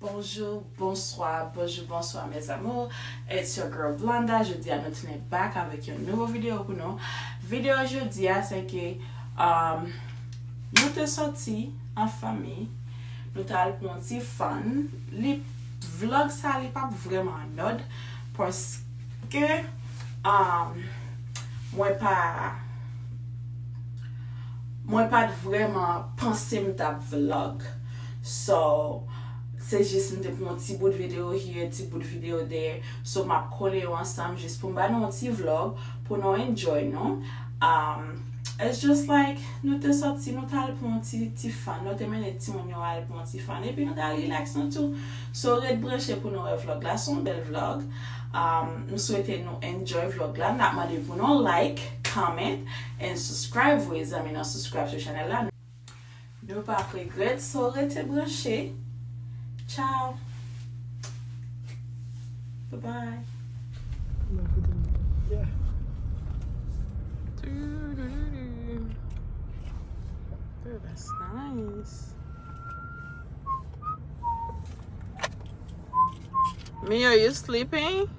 Bonjour, bonsoir mes amours. It's your girl Blonda. Je dis à nous tenir back avec une nouvelle vidéo pour nous. Vidéo aujourd'hui, c'est que nous te sorti en famille. Nous t'allons pour un petit fun. Les vlogs, ça n'est pas vraiment en ordre parce que moi pas vraiment pensé me vlog. So c'est juste un petit bout de vidéo here, un petit bout de vidéo there. So m'a collé ensemble juste pour faire un petit vlog pour nous enjoy, non? It's just like nous te sorti, nous t'allons pour un petit fan, nous te mené petit mon pour un petit fan et puis nous t'allons relax nous tout. So red branché pour nous vlog là, son bel vlog. Nous souhaitons nous enjoy vlog là, n'a demandé pour nous like, comment and subscribe vous les amis, nous subscribe sur channel là. Nous pas regret, so restez branché. Ciao. Bye bye. Yeah. Dude, that's nice. Me, are you sleeping?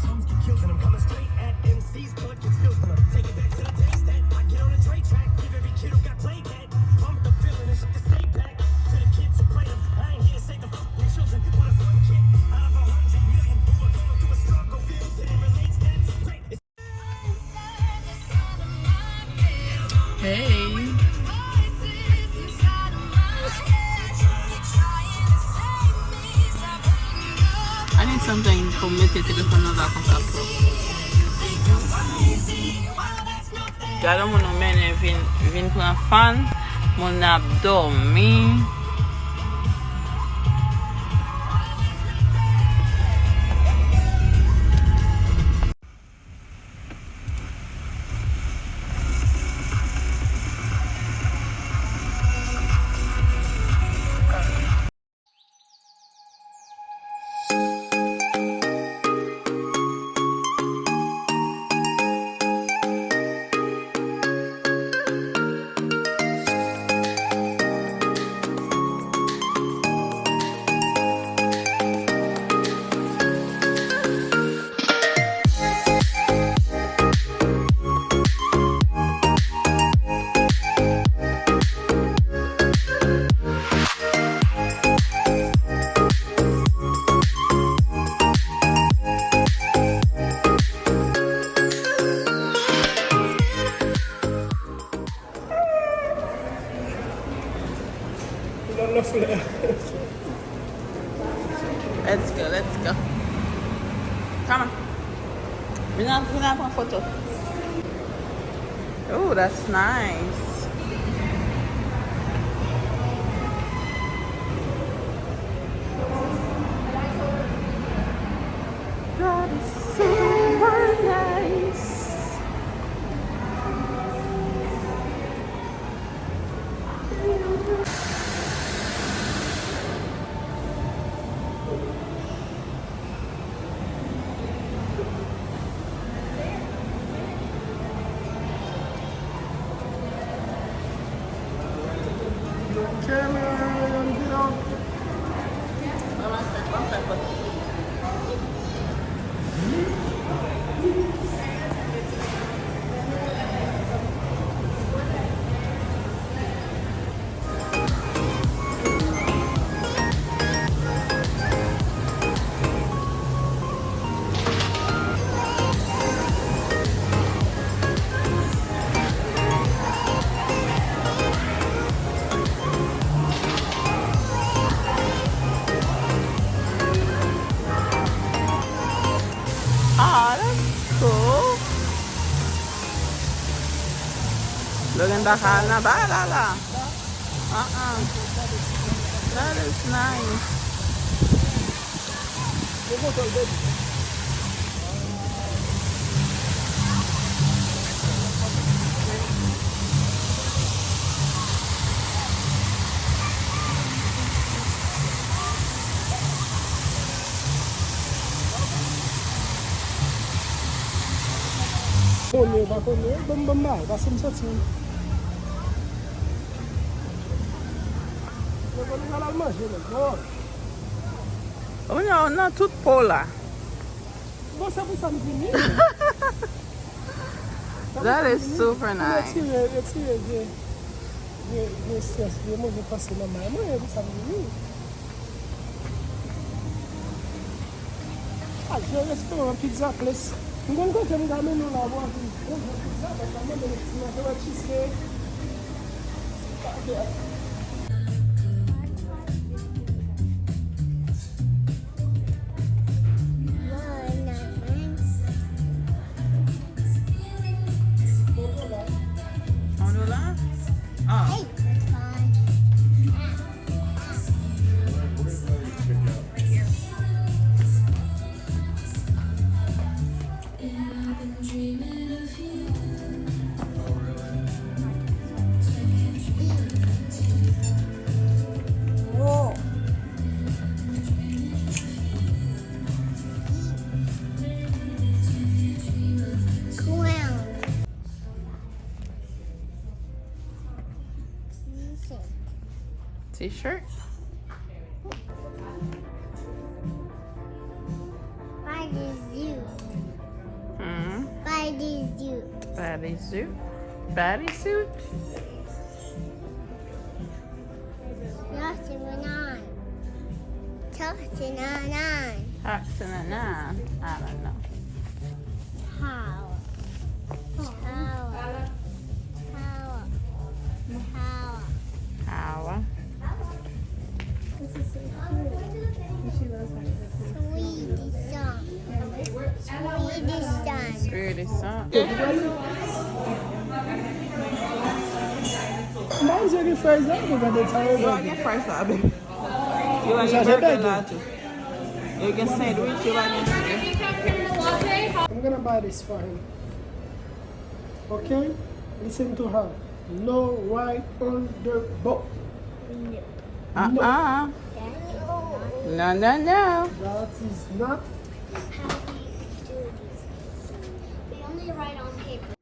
Chums get killed and I'm coming straight at MC's blood gets filled and I'm taking back to the days that I get on a Dre track, give every kid who got played that pump the feeling and shit to say back to the kids who play them. I ain't here to save the fucking children, but if one kid out of 100 million who are going through a struggle feels that it relates, that's great. Hey. I need something for mettere il telefono da contatto. Gado mo nou mene vin pran fan, mon ap dormi. Let's go. Come on. We're not a photo. Oh, that's nice. That is super nice. Bakal na balala. That is nice. konye, pas konye, bon, parce que je sorti. On va manger, bon. Oh non, non, tout pot là. Bon, c'est pour ça que je viens. That is super nice. Je stress, je mange passer la main. Moi, je ça me ah, je reste un pizza place. Je vais go to the menu là voir pizza, parce que moi je vais cheesecake. On est là? Ah. T-shirt. Bodysuit. Bodysuit. Toxin at 9. I don't know. How? Swedish song. Mas ele faz algo para deixar You want your first one, baby? You want your burger latte? You can sandwich, you want your chicken? I'm gonna buy this for him. Okay? Listen to her. No white on the boat. No. No. That is not. How do you do these things? We only write on paper.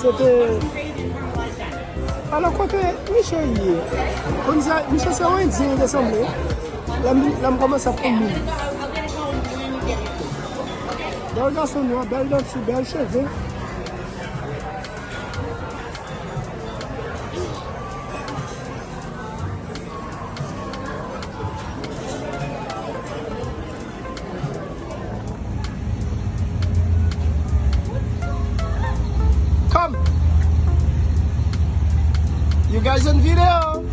C'était. Alors, quand Michel y est, comme ça, Michel c'est un indien d'assemblée. Là, je commence à prendre mille. Bel garçon noir, belle dentille, belle cheveux. Come. You guys on video?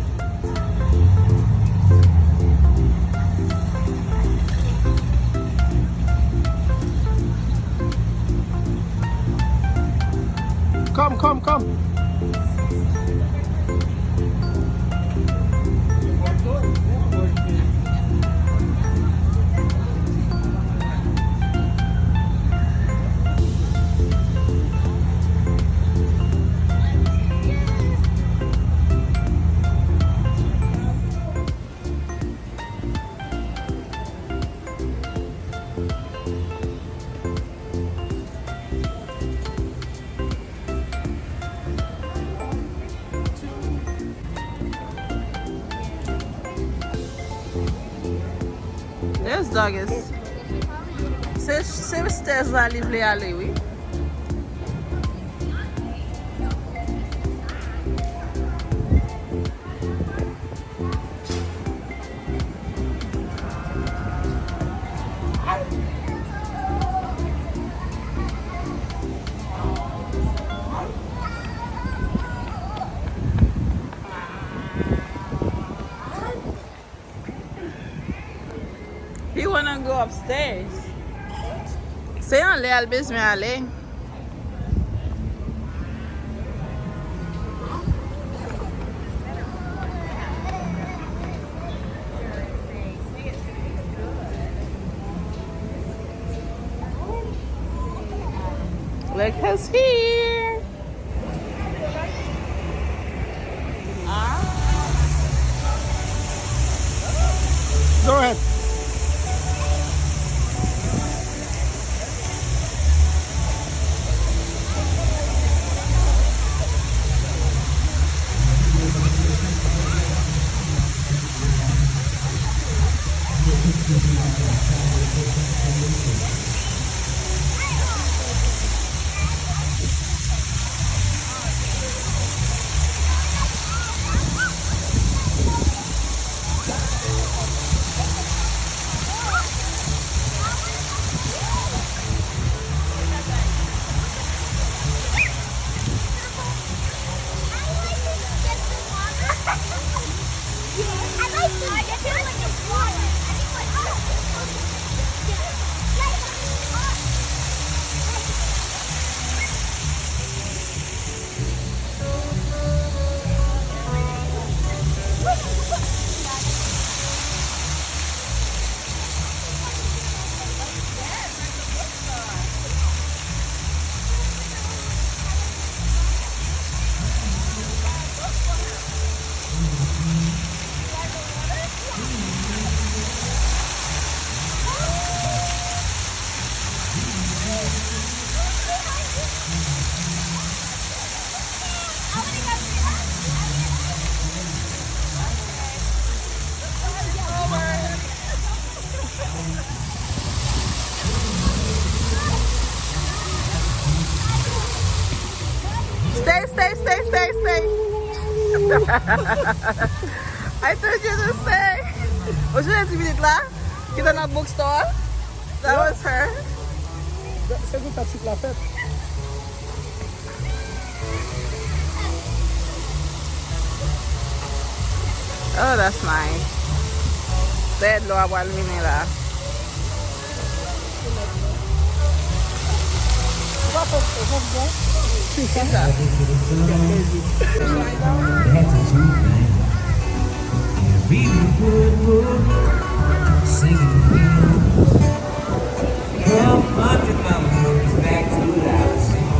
Come. This dog is... C'est stairs là, il voulait aller, oui. upstairs. Se yon le al bezwen ale. Look who's here. Go ahead. Stay. I told you to stay. Was you at minute la? Kita na bookstore? That was her. C'est good ta petite la fête. Oh, that's nice. Dead lo awal minila.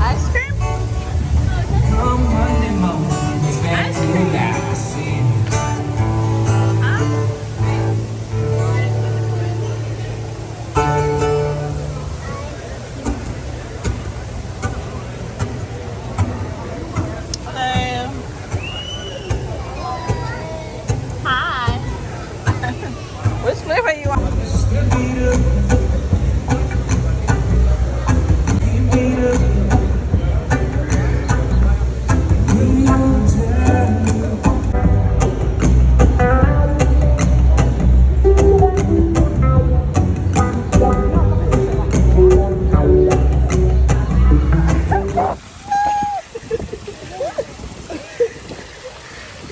Ice cream? Hi. Which flavor you want?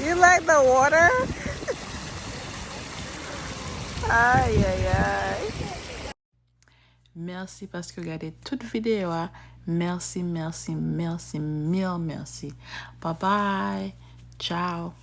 You like the water? Aïe, aïe, aïe. Merci parce que vous regardez toute vidéo. Merci. Bye bye. Ciao.